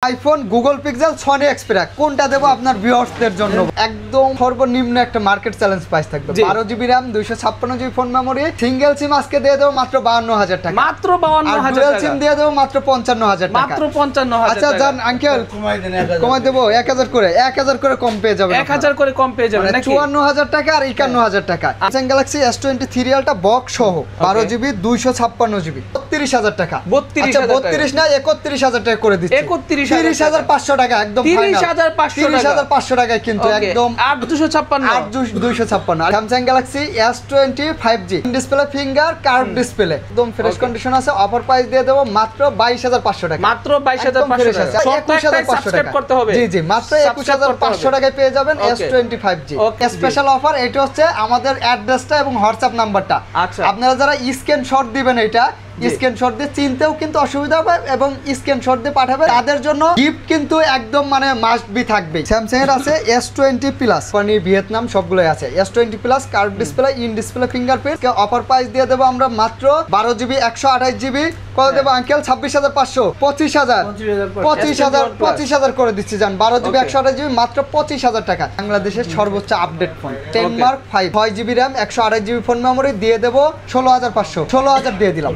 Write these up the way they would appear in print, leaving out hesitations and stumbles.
IPhone, Google pixel, Sony Xperia কোনটা দেবো আপনার ভিউয়ার্সদের জন্য? একদম সর্বনিম্ন একটা মার্কেট চ্যালেঞ্জ প্রাইস থাকবে। 12 GB RAM, 256 GB phone memory, single SIM আজকে দিয়ে দেবো মাত্র 52,000 টাকা। মাত্র 52,000 টাকা। আর সিম দিয়ে দেবো মাত্র 55,000 টাকা। মাত্র 55,000 আচ্ছা জান আঙ্কেল কমাই দেবো 1000 করে, 1000 করে কম পেয়ে যাবেন। 1000 করে কম পেয়ে যাবেন নাকি? 54,000 টাকা আর 51,000 টাকা। Samsung Galaxy S23 Ultra box সহ 12 জিবি 256 জিবি 32,000 টাকা। 32 না 31,000 টাকা করে দিচ্ছি। 30,500 টাকা একদম ফাইনাল। 30,500 টাকা কিন্তু একদম 256 Samsung Galaxy S20 5G display finger curve display একদম ফ্রেশ কন্ডিশন আছে। অফার প্রাইস দিয়ে দেব মাত্র 22,500 টাকা। মাত্র 22,500 টাকা। 21,500 টাকা করতে হবে। জি জি মাত্র 21,500 টাকায় পেয়ে যাবেন S20 5G। স্পেশাল অফার এটা হচ্ছে আমাদের অ্যাড্রেসটা এবং হোয়াটসঅ্যাপ নাম্বারটা। আপনারা যারা স্ক্রিনশট দিবেন এটা স্ক্রিনশট দিয়ে চিনতেও কিন্তু অসুবিধা হবে এবং স্ক্রিনশট দিয়ে পাঠাবে তাদের জন্য গিফট কিন্তু একদম মানে মাস্ট বি থাকবে। স্যামসাং এর আছে S20 প্লাস, মানে ভিয়েতনাম সবগুলোই আছে। S20 plus curve display, in display fingerprint. Offer price দিয়ে দেবো আমরা মাত্র 12 জিবি 128 জিবি কত দেবো আঙ্কেল? 26,500 25,000 করে দিচ্ছি জান। 12 জিবি 128 জিবি মাত্র 25,000 টাকা। বাংলাদেশের সর্বোচ্চ update phone 10 mark 5 6 GB RAM 128 GB phone memory দিয়ে দেবো 16,500 16,000 দিয়ে দিলাম।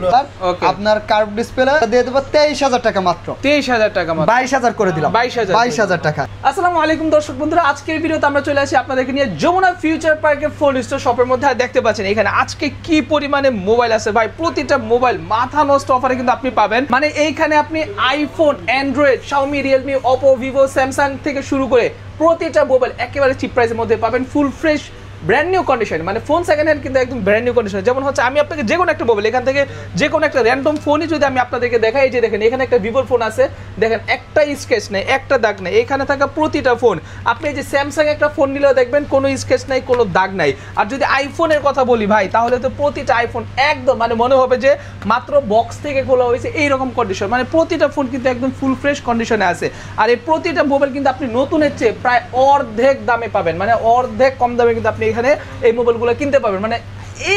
আপনার কার্ভ ডিসপ্লে দিয়ে দেবো 23,000 টাকা মাত্র। 23,000 টাকা মাত্র। 22,000 করে দিলাম। 22,000 টাকা। আসসালামু আলাইকুম দর্শক বন্ধুরা, আজকের ভিডিওতে আমরা চলে আসি আপনাদেরকে নিয়ে যমুনা ফিউচার পার্কের ফোন স্টোর শপের মধ্যে। দেখতে পাচ্ছেন এখানে আজকে কি পরিমাণে মোবাইল আছে ভাই। প্রতিটা মোবাইল মাথা নষ্ট অফারে কিন্তু আপনি পাবেন। মানে এইখানে আপনি iPhone, Android, Xiaomi, Realme, Oppo, Vivo, Samsung থেকে শুরু করে প্রতিটা মোবাইল একেবারে চিপ প্রাইসের মধ্যে পাবেন। Full fresh brand new condition, মানে ফোন সেকেন্ড হ্যান্ড কিন্তু একদম ব্র্যান্ড নিউ কন্ডিশন। যেমন হচ্ছে আমি আপনাকে যে কোনো একটা মোবাইল এখান থেকে যে কোনো একটা র্যান্ডম ফোনই যদি আমি আপনাদেরকে দেখাই, যে দেখেন এখানে একটা ভিভোর ফোন আছে, দেখেন একটা স্কেচ নেই, একটা দাগ নেই। এখানে থাকা প্রতিটা ফোন আপনি এই যে স্যামসাং একটা ফোন নিলেও দেখবেন কোনো স্কেচ নাই, কোনো দাগ নাই। আর যদি আইফোনের কথা বলি ভাই, তাহলে তো প্রতিটা আইফোন একদম মানে মনে হবে যে মাত্র বক্স থেকে খোলা হয়েছে এইরকম কন্ডিশন। মানে প্রতিটা ফোন কিন্তু একদম ফুল ফ্রেশ কন্ডিশনে আছে। আর এই প্রতিটা মোবাইল কিন্তু আপনি নতুনের চেয়ে প্রায় অর্ধেক দামে পাবেন, মানে অর্ধেক কম দামে কিন্তু আপনি এখানে এই মোবাইলগুলো কিনতে পাবেন। মানে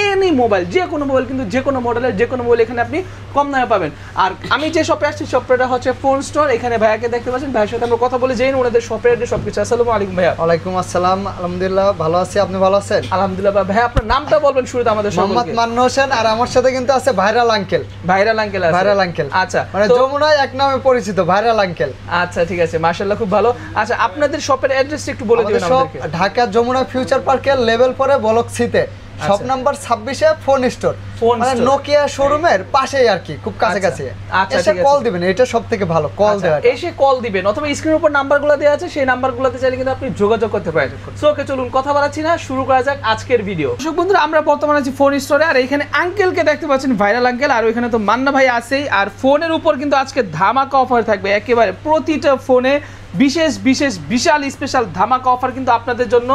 এনি মোবাইল, যে কোনো মোবাইল কিন্তু যে কোনো মডেলের যে কোনো মোবাইল এখানে আপনি কম দামে পাবেন। আর আমি যে শপে আসছি শপটা হচ্ছে ফোন স্টোর। এখানে ভাইয়াকে দেখতে পাচ্ছেন, ভাইয়ের সাথে আমরা কথা বলে জেনে ওনাদের শপের অ্যাড্রেস সবকিছু। আসসালামু আলাইকুম ভাইয়া। ওয়ালাইকুম আসসালাম। আলহামদুলিল্লাহ ভালো আছি, আপনি ভালো আছেন? আলহামদুলিল্লাহ। ভাই আপনার নামটা বলবেন শুরুতে আমাদের। মোহাম্মদ মান্নু হোসেন। আর আমার সাথে কিন্তু আছে ভাইরাল আঙ্কেল। ভাইরাল আঙ্কেল আছে। ভাইরাল আঙ্কেল আচ্ছা, মানে যমুনায় এক নামে পরিচিত ভাইরাল আঙ্কেল। আচ্ছা ঠিক আছে, মাশাআল্লাহ খুব ভালো। আচ্ছা আপনাদের শপের অ্যাড্রেসটা একটু বলে দিবেন আমাদেরকে। ঢাকা যমুনা ফিউচার পার্কের লেভেল 4 ব্লক সিতে শপ নাম্বার 26 এ ফোন স্টোর, মানে নোকিয়া শোরুমের পাশেই আর কি, খুব কাছাকাছি। আচ্ছা এসে কল দিবেন, এটা সবথেকে ভালো কল দেওয়া। এসে কল দিবেন অথবা স্ক্রিনের উপর নাম্বারগুলো দেওয়া আছে, সেই নাম্বারগুলোতে চাইলে কিন্তু আপনি যোগাযোগ করতে পারেন। সো ওকে চলুন কথা বাড়াচ্ছি না, শুরু করা যাক আজকের ভিডিও। দর্শক বন্ধুরা, আমরা বর্তমানে আছি ফোন স্টোরে। আর এখানে আঙ্কেলকে দেখতে পাচ্ছেন, ভাইরাল আঙ্কেল। আর ওইখানে তো মান্না ভাই আছেই। আর ফোনের উপর কিন্তু আজকে ধামাকা অফার থাকবে একেবারে প্রতিটা ফোনে। বিশেষ বিশেষ বিশাল স্পেশাল ধামাকা অফার কিন্তু আপনাদের জন্য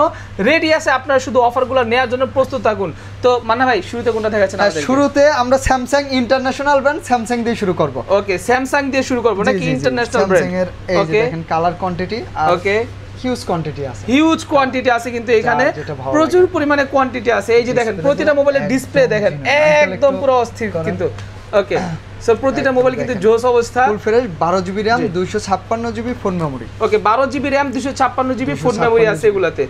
রেডি আছে। আপনারা শুধু অফারগুলো নেওয়ার জন্য প্রস্তুত থাকুন। তো মান্না ভাই শুরুতে কোনটা দেখাচ্ছেন আমাদের? শুরুতে আমরা স্যামসাং ইন্টারন্যাশনাল ব্র্যান্ড স্যামসাং দিয়ে শুরু করব। ওকে, স্যামসাং দিয়ে শুরু করব নাকি ইন্টারন্যাশনাল ব্র্যান্ড? স্যামসাং এর এই যে দেখেন কালার কোয়ান্টিটি। ওকে, হিউজ কোয়ান্টিটি আছে, হিউজ কোয়ান্টিটি আছে কিন্তু এখানে প্রচুর পরিমাণে কোয়ান্টিটি আছে। এই যে দেখেন প্রতিটা মোবাইলের ডিসপ্লে দেখেন একদম পুরো অস্থির কিন্তু। ওকে, সো প্রতিটা মোবাইল কিন্তু জোস অবস্থা, full fresh. 12 GB RAM 256 GB phone memory. Okay, 12 GB RAM 256 GB phone memory আছে এগুলাতে।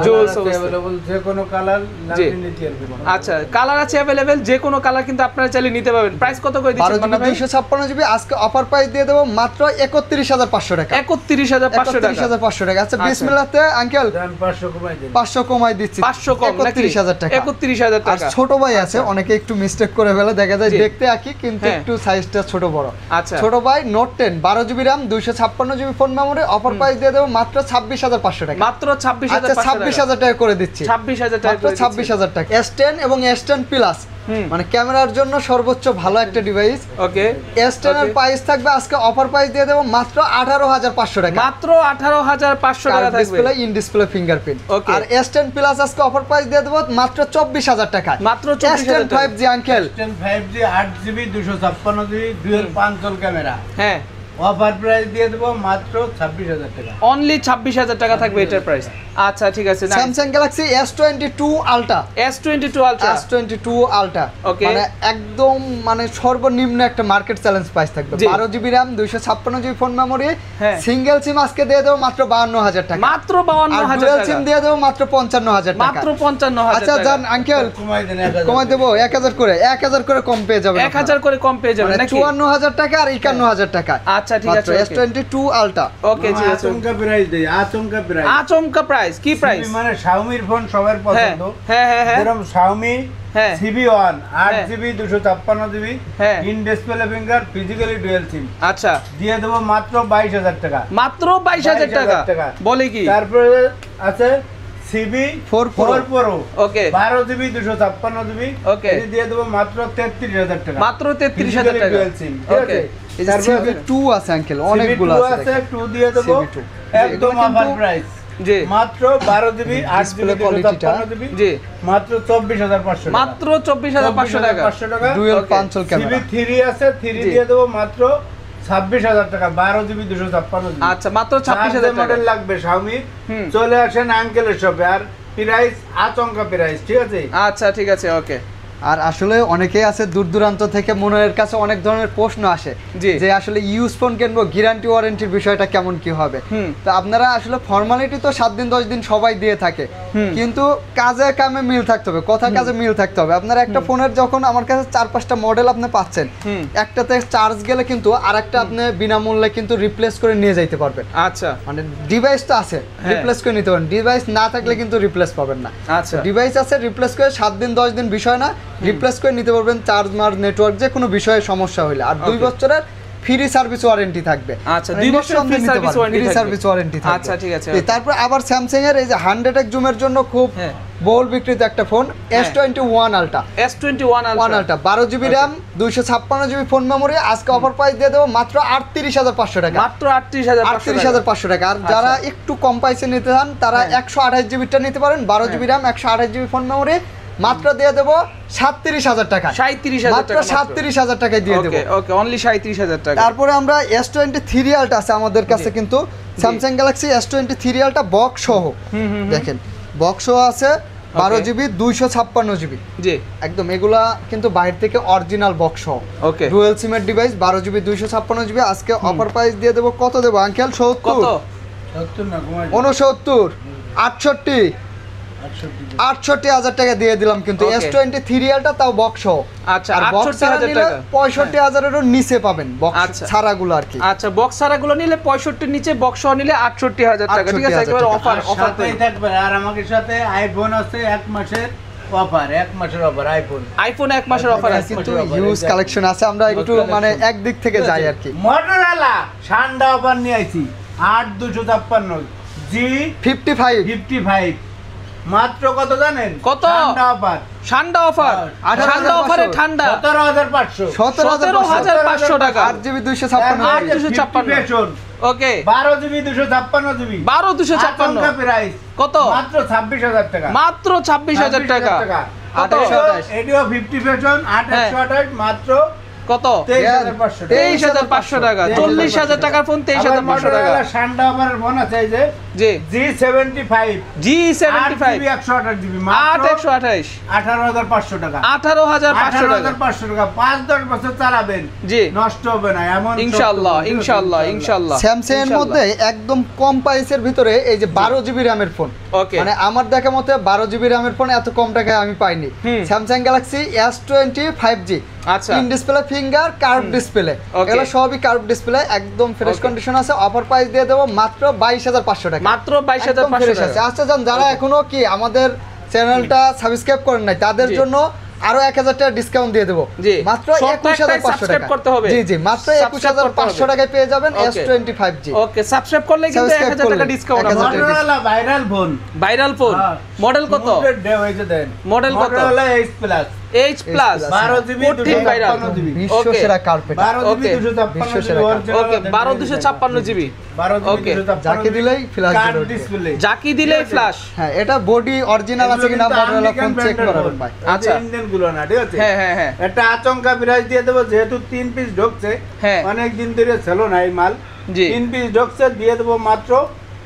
জোস অবস্থা, যে কোনো কালার নিতে পারবেন। আচ্ছা, কালার আছে अवेलेबल, যে কোনো কালার কিন্তু আপনারা চাইলে নিতে পারবেন। প্রাইস কত করে দিচ্ছেন মান্না ভাই? 256 জিবি আজকে অফার প্রাইস দিয়ে দেব মাত্র 31,500 টাকা। 31,500 টাকা। 31,500 টাকা। আচ্ছা বিসমিল্লাহতে আঙ্কেল 500 কমাই দেন। 500 কমাই দিচ্ছি। 500 কম নাকি? 31,000 টাকা। 31,000 টাকা। আর ছোট ভাই আছে, অনেকে একটু মিস্টেক করে ফেলে, দেখা যায় দেখতে একই কিন্তু একটু সাইজটা ছোট বড়। আচ্ছা, ছোট ভাই note 10 12 GB RAM 256 GB phone memory. Offer price দিয়ে দেব মাত্র 26,500 টাকা। মাত্র 26,500 টাকা। 26,000 টাকা করে দিচ্ছি। 26,000 টাকা করে 26,000 টাকা। S10 এবং S10 প্লাস, মানে ক্যামেরার জন্য সর্বোচ্চ ভালো একটা ডিভাইস। ওকে, S10 এর প্রাইস থাকবে আজকে অফার প্রাইস দিয়ে দেব মাত্র 18,500 টাকা। মাত্র 18,500 টাকা থাকবে। Display, in display fingerprint. আর S10 প্লাস আজকে অফার প্রাইস দিয়ে দেব মাত্র 24,000 টাকা। মাত্র 24,000 টাকা। S10 5G uncle, S10 5G 8GB 256 GB dual 5 camera. হ্যাঁ, অফার প্রাইস দিয়ে দেব মাত্র 26,000 টাকা। অনলি 26,000 টাকা থাকবে এটার প্রাইস। আচ্ছা ঠিক আছে, Samsung Galaxy S22 Ultra, S22 Ultra, S22 Ultra ওকে, মানে একদম মানে সর্বনিম্ন একটা মার্কেট চ্যালেঞ্জ প্রাইস থাকবে। 12GB RAM, 256GB phone memory, single SIM আজকে দিয়ে দেব মাত্র 52000 টাকা, মাত্র 52000 টাকা, ডুয়াল সিম দিয়ে দেব মাত্র 55000 টাকা, মাত্র 55000 আচ্ছা জান আঙ্কেল কমাই দেব 1000 করে, 1000 করে কম পেয়ে যাবেন, 1000 করে কম পেয়ে যাবেন নাকি? 54000 টাকা আর 51000 টাকা। আচ্ছা ঠিক আছে, S22 Ultra, ওকে ঠিক আছে। আচমকা প্রাইস দেই, আচমকা প্রাইস, আচমকা প্রাইস, কি প্রাইস? মানে Xiaomi ফোন সবার পছন্দ। হ্যাঁ হ্যাঁ হ্যাঁ, যেরকম Xiaomi হ্যাঁ CB1 8GB 256GB হ্যাঁ, in display finger physically dual SIM, আচ্ছা দিয়ে দেব মাত্র 22000 টাকা, মাত্র 22000 টাকা, বলে কি? তারপরে আছে CB4 Pro, ওকে 12GB 256GB, ওকে, এটা দিয়ে দেব মাত্র 33000 টাকা, মাত্র 33000 টাকা, ডুয়াল সিম, ঠিক আছে। এই যে CB2 আছে আঙ্কেল, অনেকগুলো আছে, 2 দিয়ে দেব CB2 একদম অফার প্রাইস, জি মাত্র 12GB 8GB 256GB, জি মাত্র 24500 টাকা, মাত্র 24500 টাকা, 500 টাকা। Dual পাঞ্চল camera. CB3 আছে, 3 দিয়ে দেব মাত্র 26000 টাকা, 12GB 256GB। আচ্ছা মাত্র 26000 টাকা মডেল লাগবে Xiaomi, চলে আসেন আঙ্কেলের শপে, আর প্রাইস আচমকা প্রাইস, ঠিক আছে। আচ্ছা ঠিক আছে, ওকে। আর আসলে অনেকেই আছে দূর দূরান্ত থেকে, মনের কাছে অনেক ধরনের প্রশ্ন আসে যে আসলে ইউজ ফোন কিনবো, গ্যারান্টি ওয়ারেন্টির বিষয়টা কেমন কি হবে। তো আপনারা আসলে ফর্মালিটি তো 7 দিন 10 দিন সবাই দিয়ে থাকে, কিন্তু কাজে কামে মিল থাকতে হবে, কথা কাজে মিল থাকতে হবে। আপনারা একটা ফোনের যখন আমার কাছে 4-5টা মডেল আপনি পাচ্ছেন, একটাতে চার্জ গেলে কিন্তু আরেকটা আপনি বিনামূল্যে কিন্তু রিপ্লেস করে নিয়ে যাইতে পারবেন। আচ্ছা মানে ডিভাইস তো আছে, রিপ্লেস করে নিতে পারেন, ডিভাইস না থাকলে কিন্তু রিপ্লেস পাবেন না। আচ্ছা ডিভাইস আছে, রিপ্লেস করে 7 দিন 10 দিন বিষয় না, রিপ্লেস করে নিতে পারবেন, চার্জ মার নেটওয়ার্ক যে কোনো বিষয়ে সমস্যা হলে। আর 2 বছরের ফ্রি সার্ভিস ওয়ারেন্টি থাকবে। আচ্ছা 2 বছরের ফ্রি সার্ভিস ওয়ারেন্টি থাকবে। আচ্ছা ঠিক আছে। তারপর আবার স্যামসাং এর এই যে 100x জুমের জন্য খুব বহুল বিক্রিত একটা phone S21 Ultra, S21 Ultra 12GB RAM 256GB phone memory, আজকে অফার প্রাইস দিয়ে দেব মাত্র 38500 টাকা, মাত্র 38500 টাকা। আর যারা একটু কম প্রাইসে নিতে চান তারা 128GB টা নিতে পারেন, 12GB RAM 128GB phone memory, মাত্র দিয়ে দেব 37000 টাকা, 37000 মাত্র 37000 টাকায় দিয়ে দেব। ওকে অনলি 37000 টাকা। তারপরে আমরা S23 Ultra আছে আমাদের কাছে, কিন্তু Samsung Galaxy S23 Ultra box সহ, দেখেন বক্স সহ আছে, 12GB 256GB, জি একদম এগুলা কিন্তু বাইরে থেকে অরিজিনাল বক্স সহ, ওকে ডুয়াল সিমের ডিভাইস, 12GB 256GB। আজকে অফার প্রাইস দিয়ে দেব, কত দেব আঙ্কেল? 70, কত? 70 না, 69, 68, 68000 টাকা দিয়ে দিলাম কিন্তু S23 Ultra, তাও বক্স সহ। আচ্ছা আর বক্স ছাড়া নিলে 65000 এর নিচে পাবেন, বক্স ছাড়াগুলো আর কি। আচ্ছা বক্স ছাড়াগুলো নিলে 65 নিচে, বক্স সহ নিলে 68000 টাকা, ঠিক আছে। একেবারে অফার সাথেই থাকবে। আর আমাদের সাথে আইফোন আছে 1 মাসের অফার, 1 মাসের অফার, আইফোন 1 মাসের অফার আছে, কিন্তু হিউজ কালেকশন আছে। আমরা একটু মানে একদিক থেকে যাই আর কি। মটোরোলা ঠান্ডা অফার নিয়ে আইছি 8256 G55 মাত্র কত জানেন? কত? ঠান্ডা অফার, ঠান্ডা অফার, ঠান্ডা অফারে ঠান্ডা 17500 টাকা, 8GB 256, ওকে 12GB 256GB, 12256 প্রাইস কত? মাত্র 26000 টাকা, মাত্র 26000 টাকা। কত? এডিও 50 ফ্যাশন 8128 মাত্র কত? 23500 টাকা, 40000 টাটার ফোন 23500 টাকা। ঠান্ডা অফারের ফোন আছে এই যে জি G75 128GB মাত্র 128 18500 টাকা, 18500 টাকা, 18500 টাকা। 5-10 বছর চালাবেন, জি নষ্ট হবে না এমন, ইনশাআল্লাহ ইনশাআল্লাহ ইনশাআল্লাহ। স্যামসাং এর মধ্যে একদম কম প্রাইসের ভিতরে এই যে 12GB RAM এর ফোন, ওকে মানে আমার দেখা মতে 12GB RAM এর ফোন এত কম টাকায় আমি পাইনি। স্যামসাং গ্যালাক্সি S25G, আচ্ছা in display finger curve display, এগুলো সবই কার্ভ ডিসপ্লে, একদম ফ্রেশ কন্ডিশন আছে। অফার প্রাইস দিয়ে দেব মাত্র 22500 টাকা, মাত্র 22500 টাকা। আচ্ছা জান, যারা এখনো কি আমাদের চ্যানেলটা সাবস্ক্রাইব করেন নাই তাদের জন্য আরো 1000 টাকা ডিসকাউন্ট দিয়ে দেব, মাত্র 21500 টাকা করতে হবে। জি জি, মাত্র 21500 টাকায় পেয়ে যাবেন S25G। ওকে সাবস্ক্রাইব করলে কিন্তু 1000 টাকা ডিসকাউন্ট আছে। মটোরোলা ভাইরাল ফোন, মডেল কত? মডেল কত? Motorola H Plus, H Plus 12GB 256GB, বিশ্বসেরা carpet, 12GB 256GB, okay 12256GB, okay যাকে দিলেই ফ্ল্যাশ ডিসপ্লে, জাকি দিলেই ফ্ল্যাশ। হ্যাঁ, এটা বডি অরিজিনাল আছে কিনা মটোরোলা ফোন চেক করাবেন ভাই। আচ্ছা ইন্ডিয়ান গুলো না, ঠিক আছে। হ্যাঁ হ্যাঁ হ্যাঁ, এটা আচমকা প্রাইস দিয়ে দেব, যেহেতু 3 পিস ঢুকছে, অনেক দিন ধরে ছিল না এই মাল, 3 পিস ঢুকছে, দিয়ে দেব মাত্র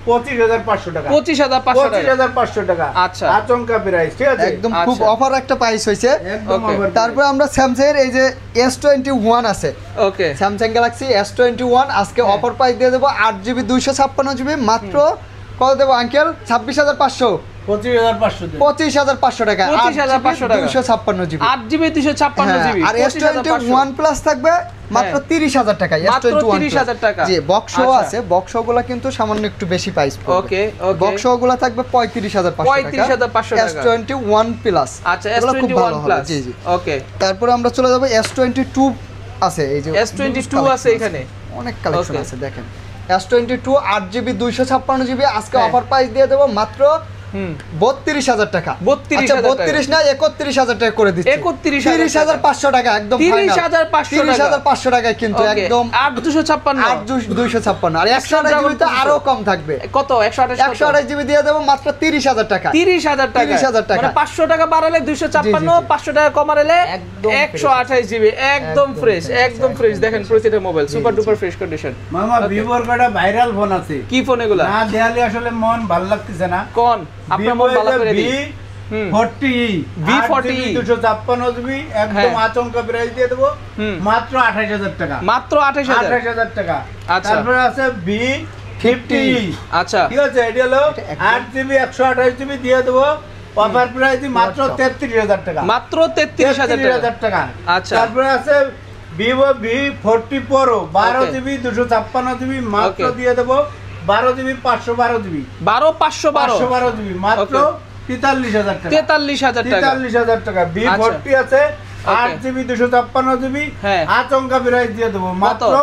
25,500 টাকা। 25,500 টাকা। আচ্ছা, আচমকা প্রাইস, ঠিক আছে? একদম খুব অফার একটা প্রাইস হইছে। একদম অফার। তারপর আমরা স্যামসাং এর এই যে S21 আছে, ওকে, স্যামসাং গ্যালাক্সি S21 আজকে অফার প্রাইস দিয়ে দেবো 8GB 256GB মাত্র কত দেবো আঙ্কেল? 26,500 25,500 টাকা, 25,500 টাকা, 256GB 8GB 256GB। আর S21 প্লাস থাকবে মাত্র 30,000 টাকা। মাত্র 30,000 টাকা। জি, বক্সও আছে, বক্সগুলো কিন্তু সামান্য একটু বেশি প্রাইস পড়বে। ওকে, বক্সগুলো থাকবে 35,500 টাকা। S21 প্লাস, আচ্ছা, এগুলো খুব ভালো S21 হবে। প্লাস, জি জি। ওকে। তারপরে আমরা চলে যাব S22 আছে, এই যে S22 আছে এখানে অনেক কালেকশন আছে দেখেন। S22 8GB 256GB আজকে অফার প্রাইস দিয়ে দেবো মাত্র 32,000 টাকা। 32 না 31,000 টাকা করে দিচ্ছি। 30,500 টাকা একদম ফাইনাল। 30,500 টাকায় কিন্তু একদম 8,256 আর 128GB তো আরো কম থাকবে। কত? 128GB দিয়ে দেবো মাত্র 30,000 টাকা। 30,000 টাকা, মানে 500 টাকা বাড়ালে 256, 500 টাকা কমালে 128GB একদম ফ্রেশ, একদম ফ্রেশ। দেখেন প্রতিটা mobile super duper fresh condition. মামা ভিভোর কটা ভাইরাল ফোন আছে। কি ফোন এগুলা? না দেখালে আসলে মন ভালো লাগতেছে না। কোন আপনার মন ভালো করে দিই? V40 256GB একদম আচমকা প্রাইস দিয়ে দেবো মাত্র 28,000 টাকা। মাত্র 28,000 টাকা। আচ্ছা, তারপরে আছে V50। আচ্ছা, ঠিক আছে, এটা হলো 8GB 128GB দিয়ে দেবো অফার প্রাইস মাত্র 33,000 টাকা। মাত্র 33,000 টাকা। আচ্ছা, তারপরে আছে Vivo V40 Pro 12GB 256GB মাত্র দিয়ে দেবো 12GB 512GB 512GB মাত্র 43,000 টাকা। 43,000 টাকা। V40 আছে 8GB 256GB আচমকা প্রাইস দিয়ে দেবো মাত্র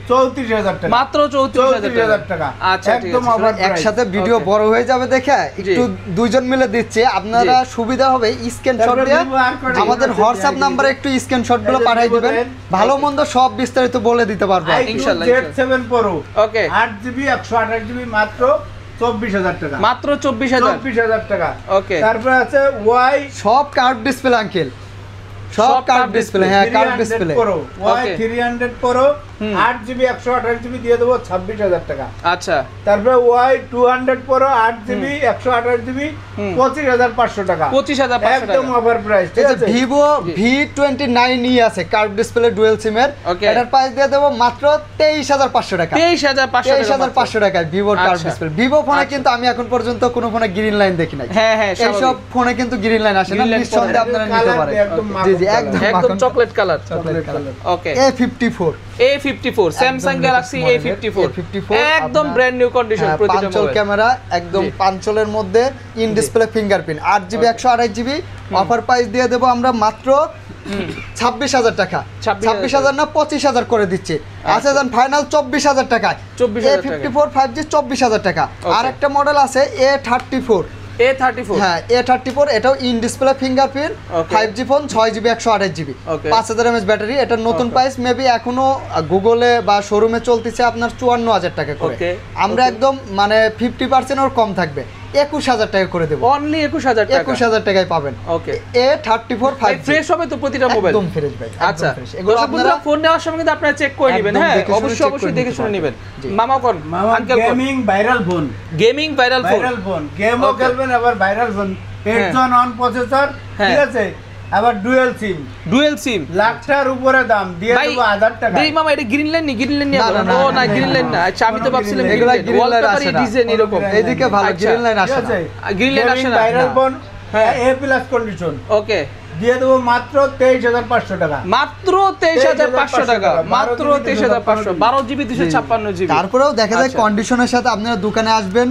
34,000 টাকা। মাত্র 34,000 টাকা। আচ্ছা, একদম অফার প্রাইস। একসাথে ভিডিও বড় হয়ে যাবে দেখে একটু দুইজন মিলে দিচ্ছে, আপনারা সুবিধা হবে স্ক্রিনশট দিয়ে আমাদের হোয়াটসঅ্যাপ নম্বরে একটু স্ক্রিনশটগুলো পাঠিয়ে দিবেন, ভালো মন্দ সব বিস্তারিত বলে দিতে পারবো ইনশাআল্লাহ। Z7 Pro ওকে 8GB 128GB মাত্র 24,000 টাকা। মাত্র 24,000 টাকা। ওকে। তারপর আছে Y সব কার্ভ ডিসপ্লে আঙ্কেল, সব কার্ভ ডিসপ্লে। হ্যাঁ, curve display Y300 Pro 8GB 128GB দিয়ে দেবো 26,000 টাকা। আচ্ছা, তারপরে Y200 Pro 8GB 128GB 25,500 টাকা। 25,500 একদম অফার প্রাইস, ঠিক আছে? Vivo V29e আছে কার্ভ ডিসপ্লে ডুয়াল সিমের, এটার প্রাইস দিয়ে দেবো মাত্র 23,500 টাকা। 23,500 টাকায় ভিভোর কার্ভ ডিসপ্লে। ভিভো ফোনে কিন্তু আমি এখন পর্যন্ত কোনো ফোনে গ্রিন লাইন দেখি নাই। হ্যাঁ হ্যাঁ, এইসব ফোনে কিন্তু গ্রিন লাইন আসে না, নিঃসন্দেহে আপনারা নিতে পারেন। জি জি, একদম চকলেট কালার। ওকে, A54 স্যামসাং গ্যালাক্সি A54 একদম ব্র্যান্ড নিউ কন্ডিশন। প্রতিটা পাঁচল ক্যামেরা একদম পাঁচলের মধ্যে in display fingerprint 8GB 128GB offer price দিয়ে দেবো আমরা মাত্র 26,000 টাকা। 26,000 না 25,000 করে দিচ্ছি। আচ্ছা যান ফাইনাল 24,000 টাকায় A54 5G 24,000 টাকা। আর একটা মডেল আছে A34। হ্যাঁ, A34 এটাও in display fingerprint 5G phone 6GB 128GB 5000 mAh battery. এটা নতুন প্রাইস মেবি এখনো গুগলে বা শোরুমে চলতেছে আপনার 54,000 টাকা করে। আমরা একদম মানে 50% ওর কম থাকবে, 21,000 টাকা করে দেব। অনলি 21,000 টাকা, 21,000 টাকায় পাবেন। ওকে, A34 5G ফ্রেশ হবে তো প্রতিটা মোবাইল একদম ফ্রেশ ভাই। আচ্ছা, এগুলো আপনারা ফোন নেওয়ার সময় কিন্তু আপনারা চেক করে নেবেন। হ্যাঁ, অবশ্যই দেখে শুনে নেবেন। মামা কোন আঙ্কেল কোন? Gaming viral phone. গেমও খেলবেন আবার ভাইরাল ফোন। 8 অন প্রসেসর, ঠিক আছে? আবার ডুয়াল সিম লাখটার উপরে দাম দিয়ে দেব 1000 টাকা। এই মামা এটা গ্রিন লাইন নি? ও না, গ্রিন লাইন না। আচ্ছা, আমি তো ভাবছিলাম এগুলা গ্রিন লাইন আসে না, ডিজাইন এরকম। এইদিকে ভালো গ্রিন লাইন আসে না। গ্রিন লাইন আসে না। Viral phone A+ condition. Okay, দিয়ে দেবো মাত্র 23,500 টাকা। মাত্র 23,500 টাকা। মাত্র 23,500 12GB 256GB। তারপরেও দেখা যায় কন্ডিশনের সাথে আপনারা দোকানে আসবেন,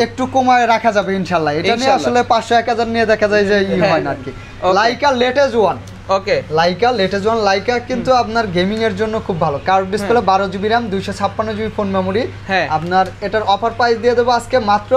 একটু কমায় রাখা যাবে ইনশাআল্লাহ। এটা নিয়ে আসলে 500-1000 নিয়ে দেখা যায় যে হয় না আর কি। Laika latest one. ওকে, লাইকা কিন্তু আপনার গেমিং এর জন্য খুব ভালো। Curve display 12GB RAM 256GB phone memory. আপনার এটার অফার প্রাইস দিয়ে দেবো আজকে মাত্র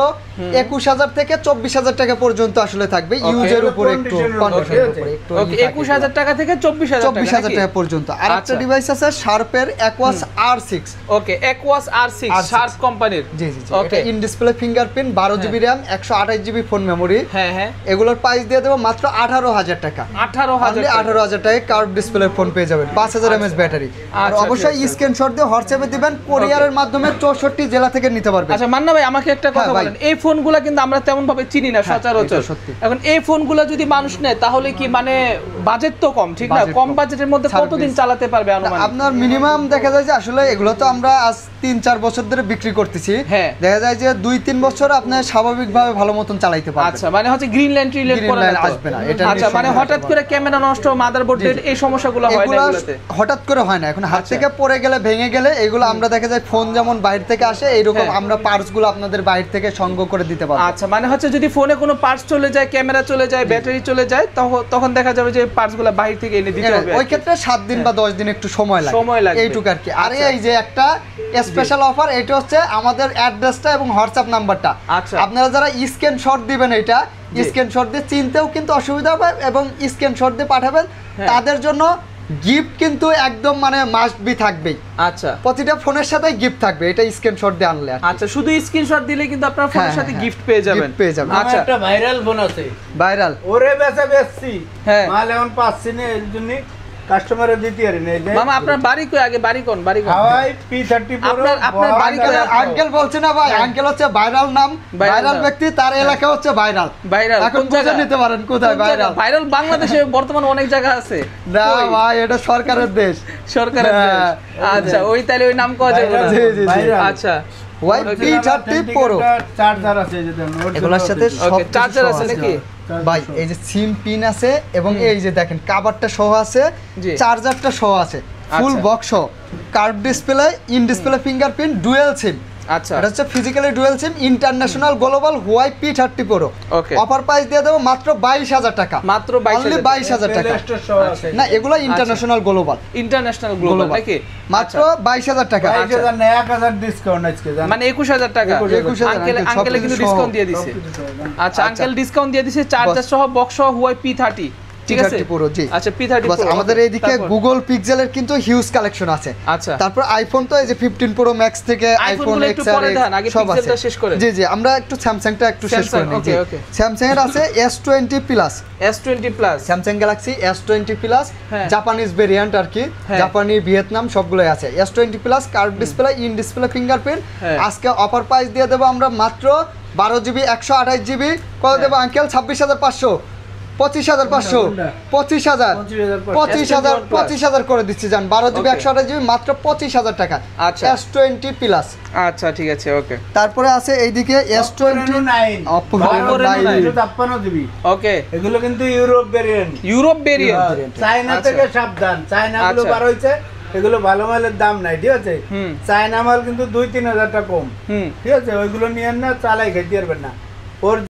21,000 থেকে 24,000 টাকা পর্যন্ত আসলে থাকবে, ইউজের উপরে একটু কন্ডিশনের উপরে একটু। ওকে, 21,000 টাকা থেকে 24,000 টাকা পর্যন্ত। আরেকটা ডিভাইস আছে শার্পের অ্যাকুয়াস R6। ওকে, অ্যাকুয়াস R6 শার্প কোম্পানির। জি জি জি, এটা in display fingerprint, 12 GB RAM, 128 GB phone memory. হ্যাঁ হ্যাঁ, এগুলোর প্রাইস দিয়ে দেব মাত্র 18,000 টাকা। 18,000 টাকায় কার্ভ ডিসপ্লের ফোন পেয়ে যাবেন, 5000 mAh ব্যাটারি। আর অবশ্যই স্ক্রিনশট দিয়ে হোয়াটসঅ্যাপে দিবেন, কুরিয়ারের মাধ্যমে 64 জেলা থেকে নিতে পারবেন। আচ্ছা মান্না ভাই, আমাকে একটা কথা বলেন, এই ফোনগুলো কিন্তু আমরা তেমন ভাবে চিনি না সচরাচর। এখন এই ফোনগুলো যদি মানুষ নেয় তাহলে কি মানে বাজেট তো কম, ঠিক না? কম বাজেটের মধ্যে কতদিন চালাতে পারবে আনুমানিক? আপনার মিনিমাম দেখা যায় যে আসলে এগুলো তো আমরা আজ 3-4 বছর ধরে বিক্রি করতেছি, দেখা যায় যে 2-3 বছর আপনি স্বাভাবিকভাবে ভালো মতন চালাতে পারবেন। আচ্ছা, মানে হচ্ছে গ্রিন লাইন রিলেট করে না, আসবে না এটা। আচ্ছা, মানে হঠাৎ করে ক্যামেরা নষ্ট, মাদারবোর্ড ডেড, এই সমস্যাগুলো হয় না এগুলোতে? হঠাৎ করে হয় না, এখন হাত থেকে পড়ে গেলে ভেঙে গেলে এগুলো আমরা দেখা যায় ফোন যেমন বাইরে থেকে আসে এইরকম আমরা পার্টসগুলো আপনাদের বাইরে থেকে সংগ্রহ করে দিতে পারবো। আচ্ছা, মানে হচ্ছে যদি ফোনে কোনো পার্টস চলে যায়, ক্যামেরা চলে যায়, ব্যাটারি চলে যায়, তখন দেখা যাবে যে পার্টসগুলো বাইরে থেকে এনে দিতে হবে। ওই ক্ষেত্রে 7 দিন বা 10 দিন একটু সময় লাগে এইটুকু আর কি। আর এই যে একটা স্পেশাল অফার, এটা হচ্ছে আমাদের অ্যাড্রেসটা এবং হোয়াটসঅ্যাপ নাম্বারটা। আচ্ছা, আপনারা যারা স্ক্রিনশট দিবেন, এটা স্ক্রিনশট দিয়ে চিনতেও কিন্তু অসুবিধা হবে এবং স্ক্রিনশট দিয়ে পাঠাবেন, তাদের জন্য গিফট কিন্তু একদম মানে মাস্ট বি থাকবেই। আচ্ছা, প্রতিটা ফোনের সাথে গিফট থাকবে, এটা স্ক্রিনশট দিয়ে আনলে। আচ্ছা, শুধু স্ক্রিনশট দিলে কিন্তু আপনার ফোনের সাথে গিফট পেয়ে যাবেন। আচ্ছা, একটা ভাইরাল ফোন আছে, ভাইরাল ওরে বেচছি, মাল এখন পাচ্ছি না, এর জন্য কাস্টমারে দিতে পারি না। মামা আপনার বাড়ি কই? আগে বাড়ি কোন? বাড়ি কোন? হাওয়াই P30 Pro। আপনার বাড়ি কই? আঙ্কেল বলছে না ভাই, আঙ্কেল হচ্ছে ভাইরাল নাম, ভাইরাল ব্যক্তি, তার এলাকা হচ্ছে ভাইরাল। এখন বুঝে নিতে পারেন কোথায় ভাইরাল। ভাইরাল বাংলাদেশে বর্তমানে অনেক জায়গা আছে। না ভাই, এটা সরকারের দেশ, সরকারের দেশ। আচ্ছা, ওই তাহলে ওই নাম কওয়া যাবে না। জি জি জি। আচ্ছা, P30 Pro চার্জার আছে, এই যে এগুলোর সাথে সব চার্জার আছে নাকি ভাই? এই যে সিম পিন আছে এবং এই যে দেখেন কভারটা সহ আছে, চার্জারটা সহ আছে, ফুল বক্স সহ, curve display, in display fingerprint, dual SIM. আচ্ছা, এটা হচ্ছে physically dual SIM, international global Huawei P30 Pro। Okay, offer price দিয়ে দেব মাত্র 22,000 টাকা। মাত্র 22,000 টাকা। না, এগুলো ইন্টারন্যাশনাল গ্লোবাল, ইন্টারন্যাশনাল গ্লোবাল নাকি? মাত্র 22,000 টাকা। 22,000 না, 1,000 ডিসকাউন্ট আজকে, মানে 21,000 টাকা। আঙ্কেল কিন্তু ডিসকাউন্ট দিয়ে দিয়েছে। আচ্ছা, আঙ্কেল ডিসকাউন্ট দিয়ে দিয়েছে, চার্জার সহ, বক্স সহ, হুয়াই P30 ঠিক আছে। Pro, জি। আচ্ছা, P30 Pro। আমাদের এইদিকে গুগল পিক্সেলের কিন্তু হিউজ কালেকশন আছে। আচ্ছা, তারপর আইফোন তো এই যে 15 Pro Max থেকে আইফোন একটু পরে দেন, আগে পিক্সেলটা শেষ করে। জি জি, আমরা একটু স্যামসাংটা একটু শেষ করে নিই। জি, স্যামসাং এর আছে S20 Plus, S20 Plus, Samsung Galaxy S20 Plus, জাপানিজ ভেরিয়েন্ট আর কি, জাপানি, ভিয়েতনাম সবগুলোই আছে। S20 Plus curve display, in display fingerprint. আজকে অফার প্রাইস দিয়ে দেব আমরা মাত্র 12 জিবি 128 জিবি। কত দেব আঙ্কেল? 26,500, 25,500, 25,000 করে দিচ্ছি জান। 12 জিবি 128 জিবি মাত্র 25,000 টাকা। আচ্ছা, S20 Plus। আচ্ছা, ঠিক আছে, ওকে। তারপরে আছে এইদিকে S29 Oppo Reno 9 জিবি। ওকে, এগুলো কিন্তু ইউরোপ ভেরিয়েন্ট। চায়না থেকে সাবধান, চায়না গুলো বার হইছে, এগুলো ভালো মালের দাম নাই, ঠিক আছে? চায়না মাল কিন্তু 2-3 হাজার টাকা কম, ঠিক আছে? ওইগুলো নিয়েন না, চালাই খেতে পারবেন না। ওর